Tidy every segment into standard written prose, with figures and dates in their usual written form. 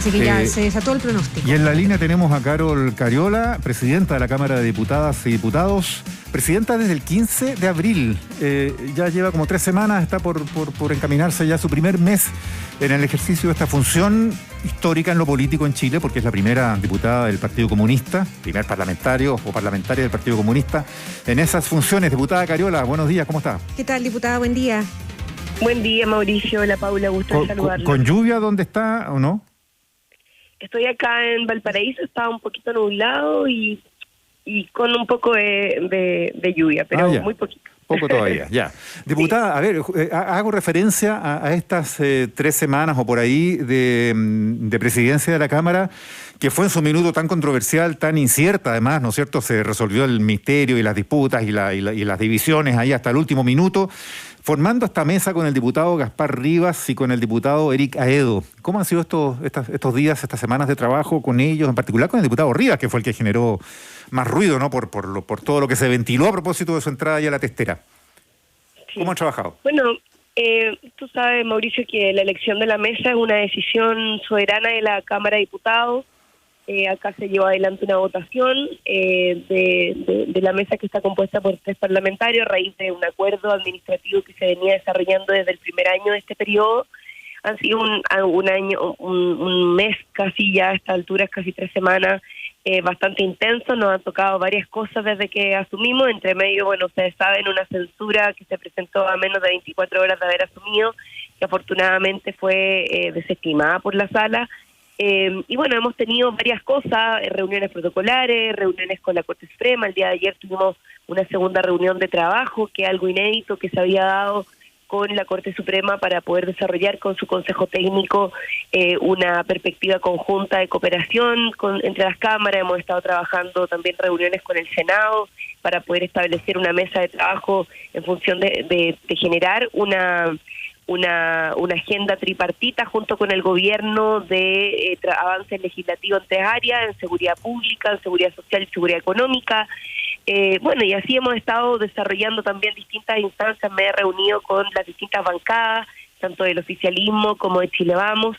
Así que ya se desató el pronóstico. Y en la línea tenemos a Carol Cariola, presidenta de la Cámara de Diputadas y Diputados. Presidenta desde el 15 de abril. Ya lleva como 3 semanas, está por encaminarse ya su primer mes en el ejercicio de esta función histórica en lo político en Chile, porque es la primera diputada del Partido Comunista, primer parlamentario o parlamentaria del Partido Comunista en esas funciones. Diputada Cariola, buenos días, ¿cómo está? ¿Qué tal, diputada? Buen día. Buen día, Mauricio. Hola, Paula. Gusto de saludarla. ¿Con lluvia dónde está o no? Estoy acá en Valparaíso, está un poquito nublado y con un poco de lluvia, pero muy poquito. Poco todavía, ya. Diputada, sí. A ver, hago referencia a estas 3 semanas o por ahí de presidencia de la Cámara, que fue en su minuto tan controversial, tan incierta además, ¿no es cierto? Se resolvió el misterio y las disputas y las divisiones ahí hasta el último minuto, formando esta mesa con el diputado Gaspar Rivas y con el diputado Eric Aedo. ¿Cómo han sido estos días, estas semanas de trabajo con ellos, en particular con el diputado Rivas, que fue el que generó más ruido, ¿no? Por todo lo que se ventiló a propósito de su entrada ya a la testera? Sí. ¿Cómo han trabajado? Bueno, tú sabes, Mauricio, que la elección de la mesa es una decisión soberana de la Cámara de Diputados. Acá se lleva adelante una votación de la mesa, que está compuesta por 3 parlamentarios a raíz de un acuerdo administrativo que se venía desarrollando desde el primer año de este periodo. Han sido un mes casi ya a esta altura, casi 3 semanas, bastante intenso. Nos han tocado varias cosas desde que asumimos. Entre medio, bueno, ustedes saben, una censura que se presentó a menos de 24 horas de haber asumido, que afortunadamente fue desestimada por la sala. Y bueno, hemos tenido varias cosas, reuniones protocolares, reuniones con la Corte Suprema. El día de ayer tuvimos una segunda reunión de trabajo, que es algo inédito que se había dado con la Corte Suprema para poder desarrollar con su Consejo Técnico una perspectiva conjunta de cooperación entre las cámaras. Hemos estado trabajando también reuniones con el Senado para poder establecer una mesa de trabajo en función de generar una agenda tripartita junto con el gobierno de avances legislativos en 3 áreas: en seguridad pública, en seguridad social y seguridad económica. Bueno, y así hemos estado desarrollando también distintas instancias. Me he reunido con las distintas bancadas, tanto del oficialismo como de Chile Vamos.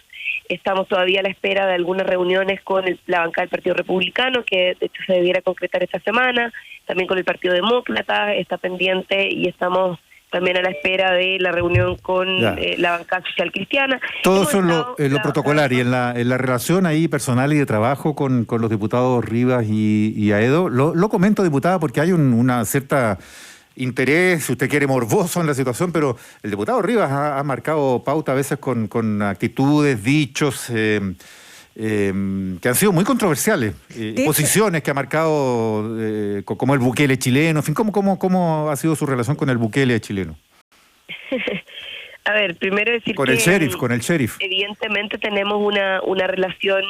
Estamos todavía a la espera de algunas reuniones con la bancada del Partido Republicano, que de hecho se debiera concretar esta semana. También con el Partido Demócrata está pendiente, y estamos también a la espera de la reunión con la bancada social cristiana. Todo eso en lo protocolar y en la relación ahí personal y de trabajo con los diputados Rivas y Aedo. Lo comento, diputada, porque hay una cierta interés, si usted quiere, morboso en la situación, pero el diputado Rivas ha marcado pauta a veces con actitudes, dichos que han sido muy controversiales, posiciones que ha marcado como el Bukele chileno. En fin, ¿cómo ha sido su relación con el Bukele chileno? A ver, primero decir con el sheriff. Evidentemente tenemos una relación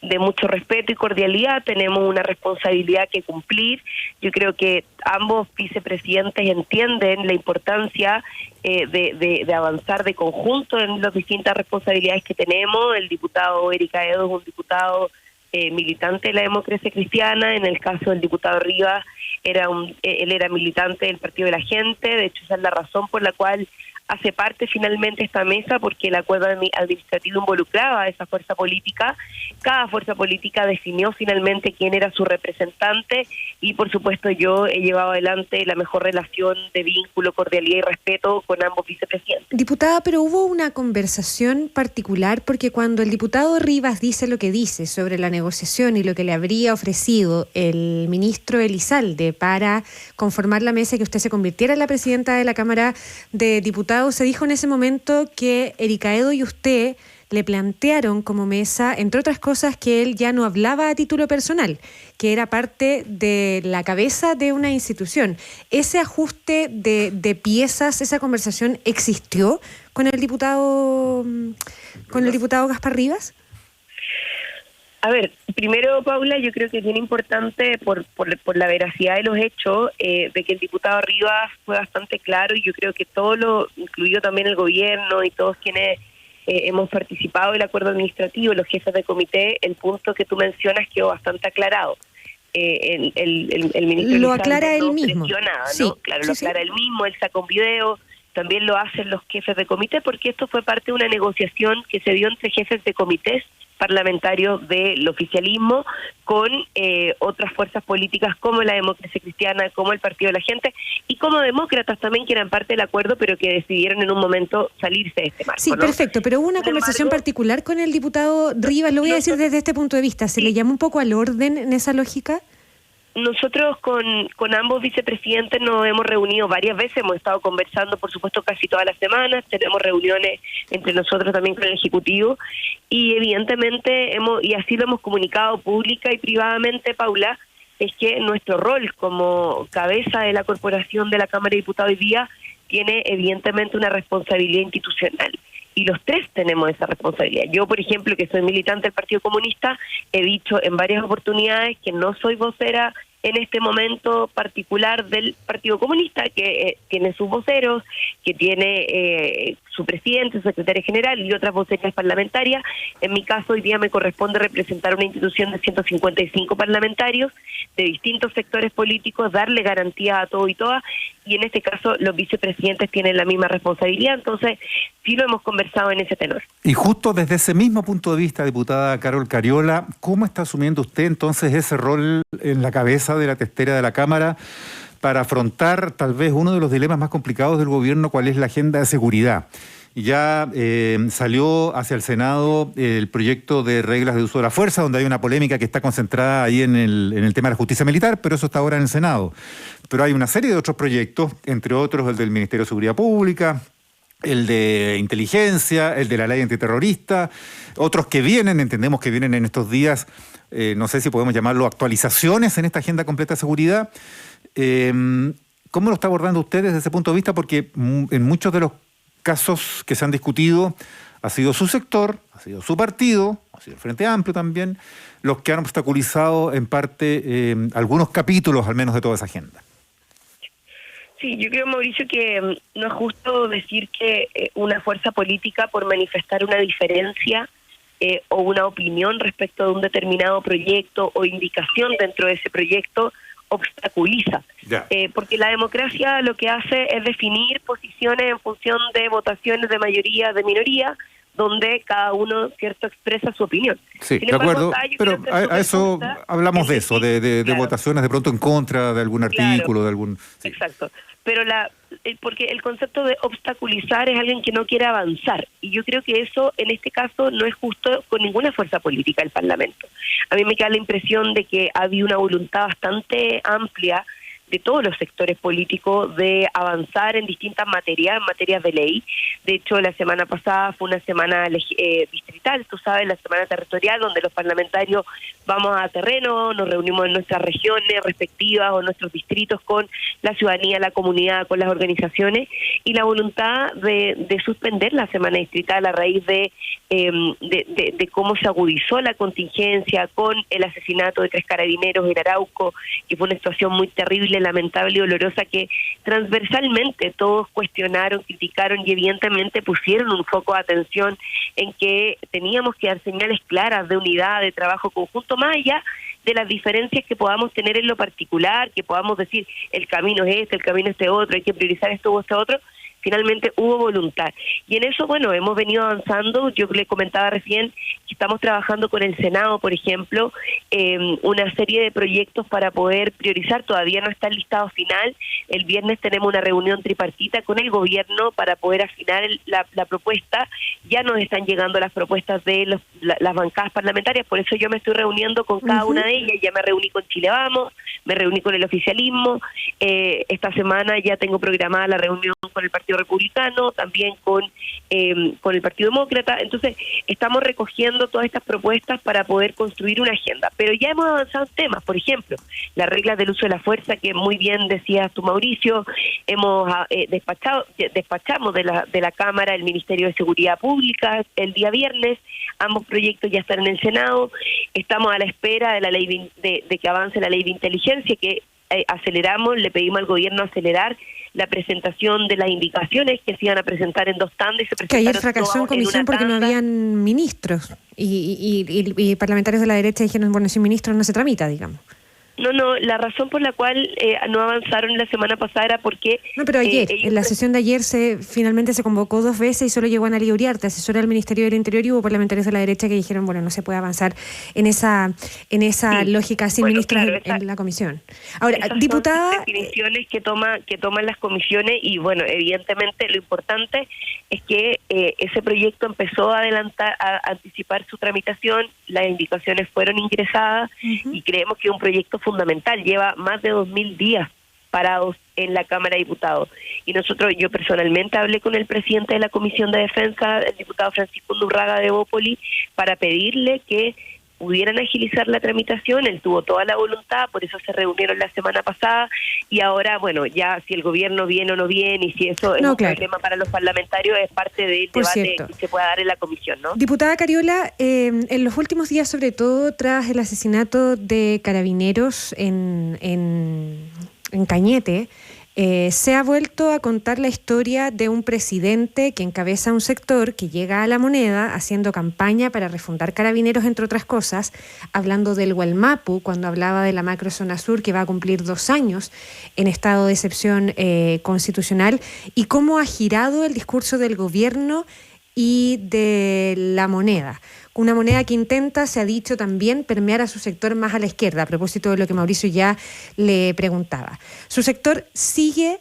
de mucho respeto y cordialidad. Tenemos una responsabilidad que cumplir. Yo creo que ambos vicepresidentes entienden la importancia de avanzar de conjunto en las distintas responsabilidades que tenemos. El diputado Eric Aedo es un diputado militante de la democracia cristiana. En el caso del diputado Rivas, él era militante del Partido de la Gente. De hecho, esa es la razón por la cual hace parte finalmente esta mesa, porque el acuerdo administrativo involucraba a esa fuerza política. Cada fuerza política definió finalmente quién era su representante, y por supuesto yo he llevado adelante la mejor relación de vínculo, cordialidad y respeto con ambos vicepresidentes. Diputada, pero hubo una conversación particular, porque cuando el diputado Rivas dice lo que dice sobre la negociación y lo que le habría ofrecido el ministro Elizalde para conformar la mesa y que usted se convirtiera en la presidenta de la Cámara de Diputados, se dijo en ese momento que Eric Aedo y usted le plantearon como mesa, entre otras cosas, que él ya no hablaba a título personal, que era parte de la cabeza de una institución. ¿Ese ajuste de piezas, esa conversación existió con el diputado Gaspar Rivas? A ver, primero, Paula, yo creo que es bien importante por la veracidad de los hechos, de que el diputado Rivas fue bastante claro, y yo creo que todo lo incluido también el gobierno y todos quienes hemos participado del acuerdo administrativo, los jefes de comité, el punto que tú mencionas quedó bastante aclarado. El ministro lo aclara él mismo. Nada, sí, ¿no? Claro, sí, lo aclara él mismo. Él saca un video también lo hacen los jefes de comité, porque esto fue parte de una negociación que se dio entre jefes de comités parlamentarios del oficialismo con otras fuerzas políticas como la Democracia Cristiana, como el Partido de la Gente y como demócratas también, que eran parte del acuerdo, pero que decidieron en un momento salirse de este marco. Sí, ¿no? perfecto, pero hubo una Sin conversación embargo, particular con el diputado Rivas, lo voy a decir desde este punto de vista, ¿se le llama un poco al orden en esa lógica? Nosotros con ambos vicepresidentes nos hemos reunido varias veces, hemos estado conversando, por supuesto, casi todas las semanas, tenemos reuniones entre nosotros también con el Ejecutivo, y evidentemente y así lo hemos comunicado pública y privadamente, Paula, es que nuestro rol como cabeza de la corporación de la Cámara de Diputados hoy día tiene evidentemente una responsabilidad institucional. Y los tres tenemos esa responsabilidad. Yo, por ejemplo, que soy militante del Partido Comunista, he dicho en varias oportunidades que no soy vocera en este momento particular del Partido Comunista, que tiene sus voceros, que tiene su presidente, su secretario general y otras vocerías parlamentarias. En mi caso, hoy día me corresponde representar una institución de 155 parlamentarios de distintos sectores políticos, darle garantía a todo y todas, y en este caso los vicepresidentes tienen la misma responsabilidad, entonces sí lo hemos conversado en ese tenor. Y justo desde ese mismo punto de vista, diputada Carol Cariola, ¿cómo está asumiendo usted entonces ese rol en la cabeza de la testera de la Cámara para afrontar tal vez uno de los dilemas más complicados del gobierno, cuál es la agenda de seguridad? Ya salió hacia el Senado el proyecto de reglas de uso de la fuerza, donde hay una polémica que está concentrada ahí en el tema de la justicia militar, pero eso está ahora en el Senado. Pero hay una serie de otros proyectos, entre otros el del Ministerio de Seguridad Pública, el de inteligencia, el de la ley antiterrorista, otros que vienen, entendemos que vienen en estos días, no sé si podemos llamarlo actualizaciones en esta agenda completa de seguridad. ¿Cómo lo está abordando usted desde ese punto de vista? Porque en muchos de los casos que se han discutido ha sido su sector, ha sido su partido, ha sido el Frente Amplio también, los que han obstaculizado en parte algunos capítulos al menos de toda esa agenda. Sí, yo creo, Mauricio, que no es justo decir que una fuerza política, por manifestar una diferencia o una opinión respecto de un determinado proyecto o indicación dentro de ese proyecto, obstaculiza. Porque la democracia lo que hace es definir posiciones en función de votaciones de mayoría, de minoría, donde cada uno, cierto, expresa su opinión. Sí, de acuerdo, pero a eso hablamos de eso, de claro, votaciones de pronto en contra de algún artículo, claro, de algún... Sí. Exacto, pero porque el concepto de obstaculizar es alguien que no quiere avanzar, y yo creo que eso en este caso no es justo con ninguna fuerza política del Parlamento. A mí me queda la impresión de que había una voluntad bastante amplia de todos los sectores políticos de avanzar en distintas materias, en materias de ley. De hecho, la semana pasada fue una semana distrital, tú sabes, la semana territorial, donde los parlamentarios vamos a terreno, nos reunimos en nuestras regiones respectivas o en nuestros distritos con la ciudadanía, la comunidad, con las organizaciones, y la voluntad de suspender la semana distrital a raíz de cómo se agudizó la contingencia con el asesinato de 3 carabineros en Arauco, que fue una situación muy terrible, lamentable y dolorosa, que transversalmente todos cuestionaron, criticaron y evidentemente pusieron un foco de atención en que teníamos que dar señales claras de unidad, de trabajo conjunto, más allá de las diferencias que podamos tener en lo particular, que podamos decir el camino es este, el camino es este otro, hay que priorizar esto o este otro. Finalmente hubo voluntad. Y en eso, bueno, hemos venido avanzando. Yo le comentaba recién que estamos trabajando con el Senado, por ejemplo, una serie de proyectos para poder priorizar. Todavía no está el listado final. El viernes tenemos una reunión tripartita con el gobierno para poder afinar la propuesta. Ya nos están llegando las propuestas de las bancadas parlamentarias, por eso yo me estoy reuniendo con cada una de ellas. Ya me reuní con Chile Vamos, me reuní con el oficialismo. Esta semana ya tengo programada la reunión con el Partido Republicano, también con el Partido Demócrata. Entonces estamos recogiendo todas estas propuestas para poder construir una agenda, pero ya hemos avanzado en temas, por ejemplo, las reglas del uso de la fuerza, que muy bien decías tú, Mauricio. Hemos despachamos de la Cámara el Ministerio de Seguridad Pública el día viernes. Ambos proyectos ya están en el Senado. Estamos a la espera de la ley de que avance la ley de inteligencia, que aceleramos, le pedimos al gobierno acelerar la presentación de las indicaciones que se iban a presentar en 2 tandas. Que ayer fracasó en comisión porque no habían ministros y parlamentarios de la derecha dijeron, bueno, sin ministros no se tramita, digamos. No, la razón por la cual no avanzaron la semana pasada era porque... No, pero ayer, en la sesión de ayer finalmente se convocó 2 veces y solo llegó Analía Uriarte, asesora del Ministerio del Interior, y hubo parlamentarios de la derecha que dijeron, bueno, no se puede avanzar en esa sí, lógica sin ministros en la comisión. Ahora, diputada... Son definiciones que toman las comisiones y, bueno, evidentemente lo importante es que ese proyecto empezó a anticipar su tramitación, las indicaciones fueron ingresadas y creemos que es un proyecto fundamental, lleva más de 2000 días parados en la Cámara de Diputados. Y yo personalmente hablé con el presidente de la Comisión de Defensa, el diputado Francisco Undurraga de Bópoli, para pedirle que pudieran agilizar la tramitación. Él tuvo toda la voluntad, por eso se reunieron la semana pasada, y ahora, bueno, ya si el gobierno viene o no viene, y si eso es un problema para los parlamentarios, es parte del debate que se pueda dar en la comisión, ¿no? Diputada Cariola, en los últimos días, sobre todo tras el asesinato de carabineros en Cañete, se ha vuelto a contar la historia de un presidente que encabeza un sector que llega a La Moneda haciendo campaña para refundar Carabineros, entre otras cosas, hablando del Gualmapu, cuando hablaba de la macrozona sur que va a cumplir 2 años en estado de excepción constitucional, y cómo ha girado el discurso del gobierno y de La Moneda. Una moneda que intenta, se ha dicho también, permear a su sector más a la izquierda, a propósito de lo que Mauricio ya le preguntaba. Su sector sigue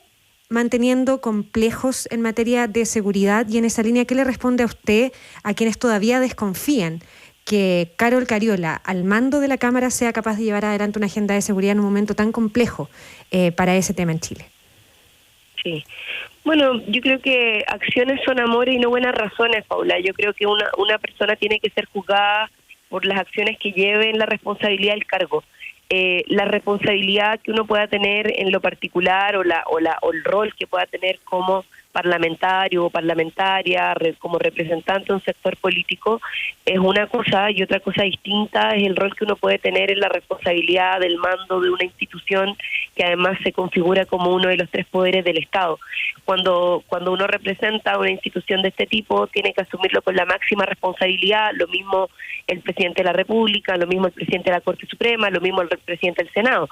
manteniendo complejos en materia de seguridad, y en esa línea, ¿qué le responde a usted a quienes todavía desconfían que Carol Cariola, al mando de la Cámara, sea capaz de llevar adelante una agenda de seguridad en un momento tan complejo para ese tema en Chile? Sí. Bueno, yo creo que acciones son amores y no buenas razones, Paula. Yo creo que una persona tiene que ser juzgada por las acciones que lleven la responsabilidad del cargo. La responsabilidad que uno pueda tener en lo particular o el rol que pueda tener como parlamentario o parlamentaria, como representante de un sector político, es una cosa, y otra cosa distinta es el rol que uno puede tener en la responsabilidad del mando de una institución que además se configura como uno de los 3 poderes del Estado. Cuando uno representa una institución de este tipo, tiene que asumirlo con la máxima responsabilidad, lo mismo el presidente de la República, lo mismo el presidente de la Corte Suprema, lo mismo el presidente del Senado.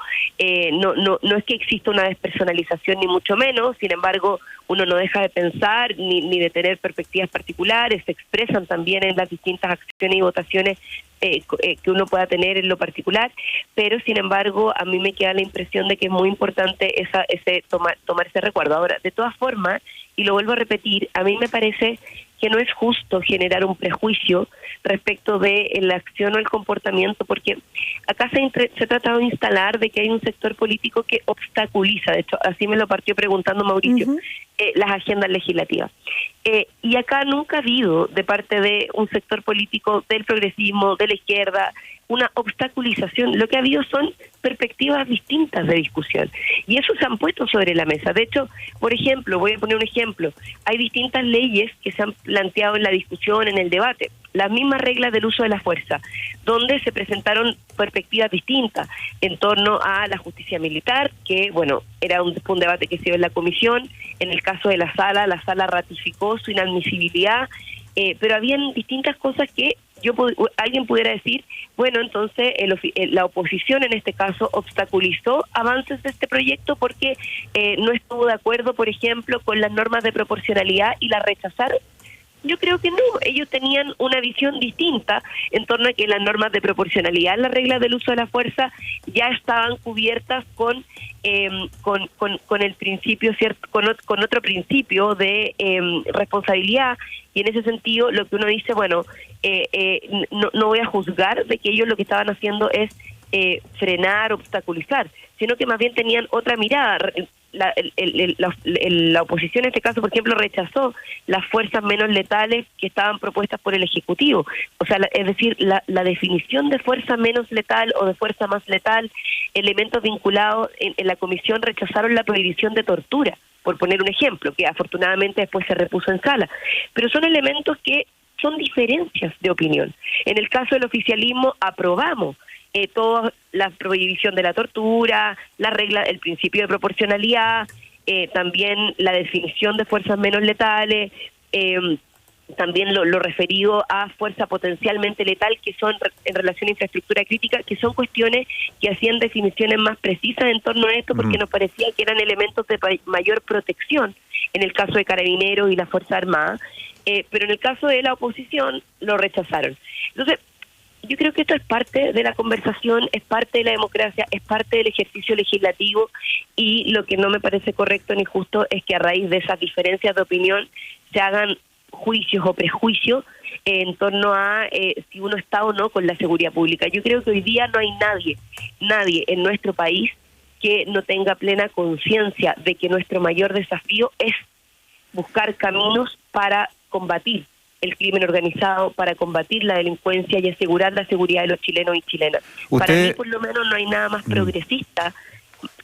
No es que exista una despersonalización, ni mucho menos, sin embargo, uno no deja de pensar ni de tener perspectivas particulares, se expresan también en las distintas acciones y votaciones que uno pueda tener en lo particular, pero sin embargo a mí me queda la impresión de que es muy importante tomar ese recuerdo. Ahora, de todas formas, y lo vuelvo a repetir, a mí me parece que no es justo generar un prejuicio respecto de la acción o el comportamiento, porque acá se ha tratado de instalar de que hay un sector político que obstaculiza, de hecho, así me lo partió preguntando Mauricio, las agendas legislativas. Y acá nunca ha habido, de parte de un sector político del progresismo, de la izquierda, una obstaculización. Lo que ha habido son perspectivas distintas de discusión. Y eso se han puesto sobre la mesa. De hecho, por ejemplo, voy a poner un ejemplo. Hay distintas leyes que se han planteado en la discusión, en el debate. Las mismas reglas del uso de la fuerza, donde se presentaron perspectivas distintas en torno a la justicia militar, que, bueno, era un debate que se dio en la comisión. En el caso de la sala ratificó su inadmisibilidad, pero habían distintas cosas que alguien pudiera decir, bueno, entonces la oposición en este caso obstaculizó avances de este proyecto porque no estuvo de acuerdo, por ejemplo, con las normas de proporcionalidad y la rechazaron. Yo creo que no, ellos tenían una visión distinta en torno a que las normas de proporcionalidad, las reglas del uso de la fuerza ya estaban cubiertas con el principio, ¿cierto? Con otro principio de responsabilidad, y en ese sentido lo que uno dice, bueno, no voy a juzgar de que ellos lo que estaban haciendo es frenar, obstaculizar, sino que más bien tenían otra mirada. La oposición en este caso, por ejemplo, rechazó las fuerzas menos letales que estaban propuestas por el Ejecutivo. O sea, es decir, la definición de fuerza menos letal o de fuerza más letal, elementos vinculados en la comisión rechazaron la prohibición de tortura, por poner un ejemplo, que afortunadamente después se repuso en sala. Pero son elementos que son diferencias de opinión. En el caso del oficialismo aprobamos toda la prohibición de la tortura, la regla, el principio de proporcionalidad, también la definición de fuerzas menos letales, también lo referido a fuerza potencialmente letal, que son en relación a infraestructura crítica, que son cuestiones que hacían definiciones más precisas en torno a esto, porque nos parecía que eran elementos de mayor protección en el caso de Carabineros y la Fuerza Armada, pero en el caso de la oposición lo rechazaron. Entonces, yo creo que esto es parte de la conversación, es parte de la democracia, es parte del ejercicio legislativo, y lo que no me parece correcto ni justo es que a raíz de esas diferencias de opinión se hagan juicios o prejuicios en torno a si uno está o no con la seguridad pública. Yo creo que hoy día no hay nadie en nuestro país que no tenga plena conciencia de que nuestro mayor desafío es buscar caminos para combatir el crimen organizado, para combatir la delincuencia y asegurar la seguridad de los chilenos y chilenas. Para mí, por lo menos, no hay nada más progresista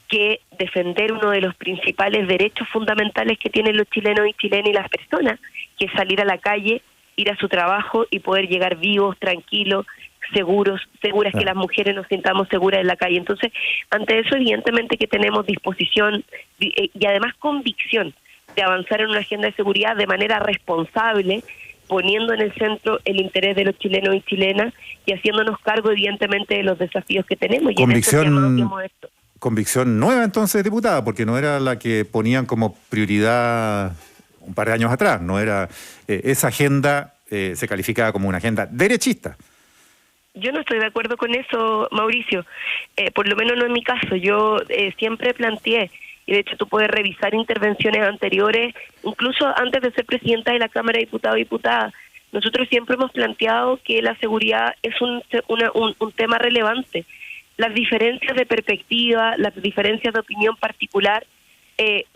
que defender uno de los principales derechos fundamentales que tienen los chilenos y chilenas y las personas, que es salir a la calle, ir a su trabajo y poder llegar vivos, tranquilos, seguras, que las mujeres nos sintamos seguras en la calle. Entonces, ante eso, evidentemente que tenemos disposición y además convicción de avanzar en una agenda de seguridad de manera responsable, poniendo en el centro el interés de los chilenos y chilenas y haciéndonos cargo, evidentemente, de los desafíos que tenemos. Y convicción nueva, entonces, diputada, porque no era la que ponían como prioridad un par de años atrás, no era esa agenda se calificaba como una agenda derechista. Yo no estoy de acuerdo con eso, Mauricio, por lo menos no en mi caso. Yo siempre planteé, y de hecho tú puedes revisar intervenciones anteriores, incluso antes de ser presidenta de la Cámara de Diputados y Diputadas, nosotros siempre hemos planteado que la seguridad es un tema relevante. Las diferencias de perspectiva, las diferencias de opinión particular,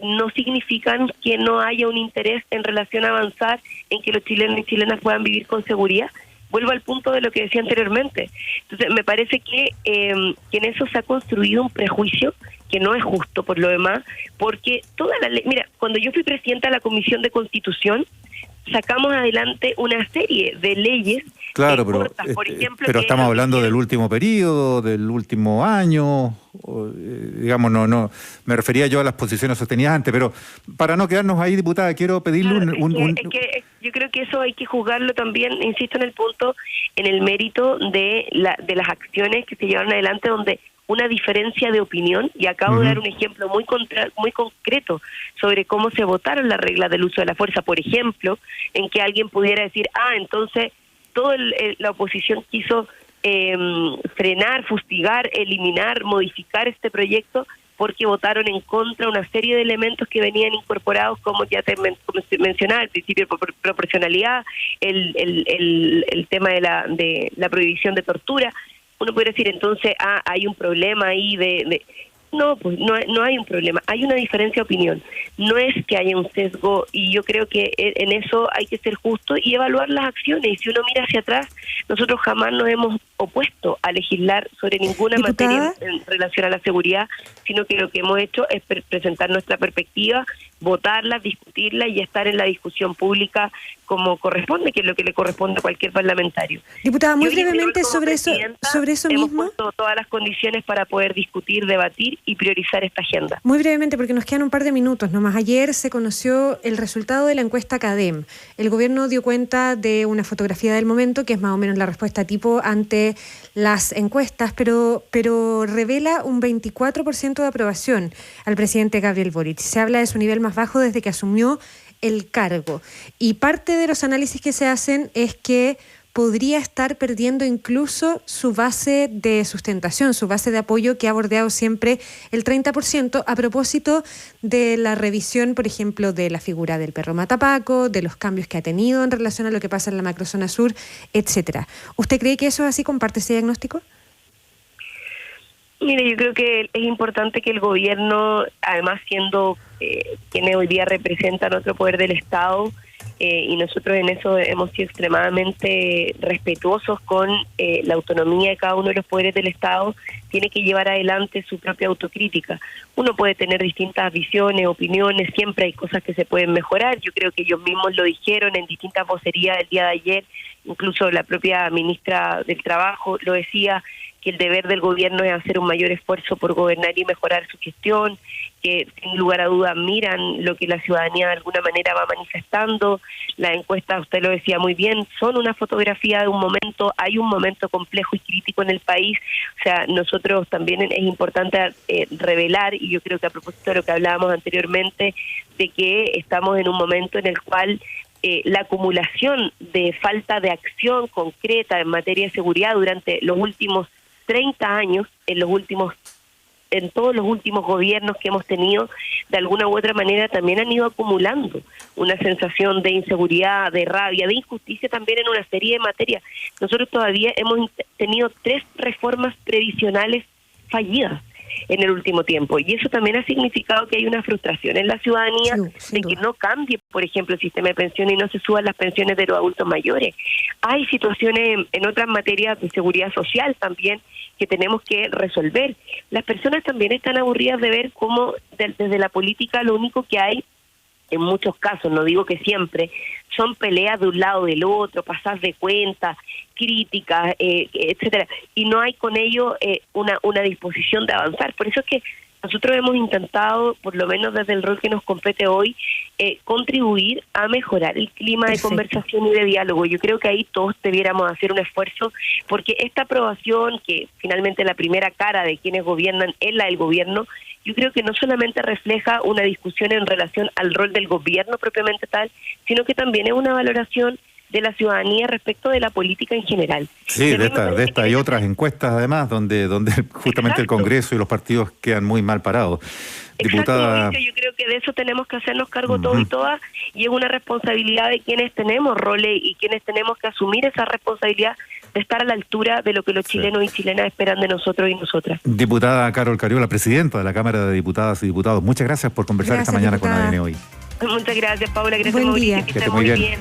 no significan que no haya un interés en relación a avanzar en que los chilenos y chilenas puedan vivir con seguridad. Vuelvo al punto de lo que decía anteriormente. Entonces, me parece que en eso se ha construido un prejuicio que no es justo por lo demás, porque toda la ley... Mira, cuando yo fui presidenta de la Comisión de Constitución, sacamos adelante una serie de leyes. Claro, cortas, por ejemplo, pero estamos hablando del último periodo, del último año, digamos, no me refería yo a las posiciones sostenidas antes, pero para no quedarnos ahí, diputada, quiero pedirle yo creo que eso hay que juzgarlo también, insisto en el punto, en el mérito de las acciones que se llevaron adelante, donde una diferencia de opinión, y acabo de dar un ejemplo muy concreto sobre cómo se votaron las reglas del uso de la fuerza, por ejemplo, en que alguien pudiera decir, entonces toda la oposición quiso frenar, fustigar, eliminar, modificar este proyecto porque votaron en contra una serie de elementos que venían incorporados, como ya como se mencionaba, el principio de proporcionalidad, el tema de la prohibición de tortura. Uno puede decir, entonces, hay un problema ahí No, pues no hay un problema, hay una diferencia de opinión. No es que haya un sesgo, y yo creo que en eso hay que ser justo y evaluar las acciones. Y si uno mira hacia atrás, nosotros jamás nos hemos opuesto a legislar sobre ninguna materia en relación a la seguridad, sino que lo que hemos hecho es presentar nuestra perspectiva, votarla, discutirla y estar en la discusión pública como corresponde, que es lo que le corresponde a cualquier parlamentario. Diputada, muy brevemente sobre eso mismo. Hemos puesto todas las condiciones para poder discutir, debatir y priorizar esta agenda. Muy brevemente, porque nos quedan un par de minutos nomás. Ayer se conoció el resultado de la encuesta CADEM. El gobierno dio cuenta de una fotografía del momento, que es más o menos la respuesta tipo ante las encuestas, pero revela un 24% de aprobación al presidente Gabriel Boric. Se habla de su nivel más bajo desde que asumió el cargo. Y parte de los análisis que se hacen es que podría estar perdiendo incluso su base de sustentación, su base de apoyo, que ha bordeado siempre el 30%, a propósito de la revisión, por ejemplo, de la figura del perro matapaco, de los cambios que ha tenido en relación a lo que pasa en la macrozona sur, etcétera. ¿Usted cree que eso es así? ¿Comparte ese diagnóstico? Mire, yo creo que es importante que el gobierno, además siendo quienes hoy día representan otro poder del Estado, y nosotros en eso hemos sido extremadamente respetuosos con la autonomía de cada uno de los poderes del Estado, tiene que llevar adelante su propia autocrítica. Uno puede tener distintas visiones, opiniones, siempre hay cosas que se pueden mejorar. Yo creo que ellos mismos lo dijeron en distintas vocerías el día de ayer, incluso la propia ministra del Trabajo lo decía, que el deber del gobierno es hacer un mayor esfuerzo por gobernar y mejorar su gestión, que sin lugar a dudas miran lo que la ciudadanía de alguna manera va manifestando. Las encuestas, usted lo decía muy bien, son una fotografía de un momento, hay un momento complejo y crítico en el país. O sea, nosotros también es importante revelar, y yo creo que a propósito de lo que hablábamos anteriormente, de que estamos en un momento en el cual la acumulación de falta de acción concreta en materia de seguridad durante los últimos 30 años, en todos los últimos gobiernos que hemos tenido, de alguna u otra manera también han ido acumulando una sensación de inseguridad, de rabia, de injusticia también en una serie de materias. Nosotros todavía hemos tenido 3 reformas previsionales fallidas en el último tiempo, y eso también ha significado que hay una frustración en la ciudadanía de que no cambie, por ejemplo, el sistema de pensiones y no se suban las pensiones de los adultos mayores. Hay situaciones en otras materias de seguridad social también que tenemos que resolver. Las personas también están aburridas de ver cómo desde la política lo único que hay, en muchos casos, no digo que siempre, son peleas de un lado del otro, pasas de cuenta, críticas, etcétera, y no hay con ello una disposición de avanzar. Por eso es que nosotros hemos intentado, por lo menos desde el rol que nos compete hoy, contribuir a mejorar el clima de conversación y de diálogo. Yo creo que ahí todos debiéramos hacer un esfuerzo, porque esta aprobación, que finalmente la primera cara de quienes gobiernan es la del gobierno, yo creo que no solamente refleja una discusión en relación al rol del gobierno propiamente tal, sino que también es una valoración de la ciudadanía respecto de la política en general. Sí, de esta y otras encuestas además, donde justamente el Congreso y los partidos quedan muy mal parados. Diputada... Exacto, yo creo que de eso tenemos que hacernos cargo todos y todas, y es una responsabilidad de quienes tenemos roles y quienes tenemos que asumir esa responsabilidad de estar a la altura de lo que los chilenos y chilenas esperan de nosotros y nosotras. Diputada Carol Cariola, presidenta de la Cámara de Diputadas y Diputados, muchas gracias por conversar esta mañana, diputada, con ADN hoy. Muchas gracias, Paula. Gracias, Buen Mauricio. día. Que esté muy bien.